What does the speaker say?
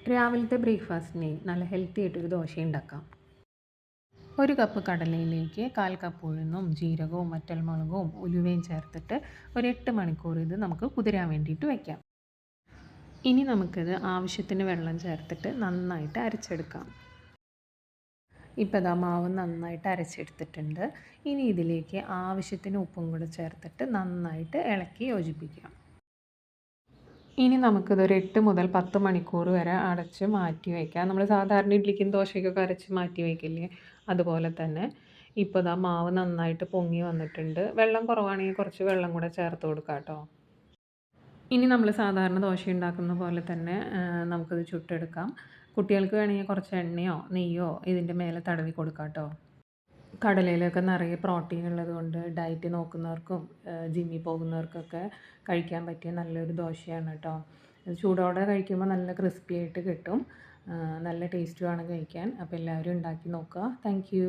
രാവിലത്തെ ബ്രേക്ക്ഫാസ്റ്റിന് നല്ല ഹെൽത്തി ആയിട്ടൊരു ദോശ ഉണ്ടാക്കാം. 1 കപ്പ് കടലയിലേക്ക് 1/4 കപ്പ് ഉഴുന്നും ജീരകവും വറ്റൽമുളകും ഉലുവയും ചേർത്തിട്ട് ഒരു 8 മണിക്കൂർ ഇത് നമുക്ക് കുതിരാൻ വേണ്ടിയിട്ട് വയ്ക്കാം. ഇനി നമുക്കിത് ആവശ്യത്തിന് വെള്ളം ചേർത്തിട്ട് നന്നായിട്ട് അരച്ചെടുക്കാം. ഇപ്പോൾ ദാ മാവ് നന്നായിട്ട് അരച്ചെടുത്തിട്ടുണ്ട്. ഇനി ഇതിലേക്ക് ആവശ്യത്തിന് ഉപ്പും കൂടെ ചേർത്തിട്ട് നന്നായിട്ട് ഇളക്കി യോജിപ്പിക്കാം. ഇനി നമുക്കിതൊരു 8 മുതൽ 10 മണിക്കൂർ വരെ അടച്ച് മാറ്റി വയ്ക്കാം. നമ്മൾ സാധാരണ ഇഡ്ഡലിക്കും ദോശയ്ക്കൊക്കെ അരച്ച് മാറ്റി വയ്ക്കില്ലേ, അതുപോലെ തന്നെ. ഇപ്പോൾ ദാ മാവ് നന്നായിട്ട് പൊങ്ങി വന്നിട്ടുണ്ട്. വെള്ളം കുറവാണെങ്കിൽ കുറച്ച് വെള്ളം കൂടെ ചേർത്ത് കൊടുക്കാം കേട്ടോ. ഇനി നമ്മൾ സാധാരണ ദോശ ഉണ്ടാക്കുന്ന പോലെ തന്നെ നമുക്കിത് ചുട്ടെടുക്കാം. കുട്ടികൾക്ക് വേണമെങ്കിൽ കുറച്ച് എണ്ണയോ നെയ്യോ ഇതിൻ്റെ മേലെ തടവി കൊടുക്കാം കേട്ടോ. കടലയിലൊക്കെ നിറയെ പ്രോട്ടീൻ ഉള്ളതുകൊണ്ട് ഡയറ്റ് നോക്കുന്നവർക്കും ജിമ്മിൽ പോകുന്നവർക്കൊക്കെ കഴിക്കാൻ പറ്റിയ നല്ലൊരു ദോശയാണ് കേട്ടോ. ഇത് ചൂടോടെ കഴിക്കുമ്പോൾ നല്ല ക്രിസ്പി ആയിട്ട് കിട്ടും. നല്ല ടേസ്റ്റുമാണ് കഴിക്കാൻ. അപ്പോൾ എല്ലാവരും ഉണ്ടാക്കി നോക്കുക. Thank you.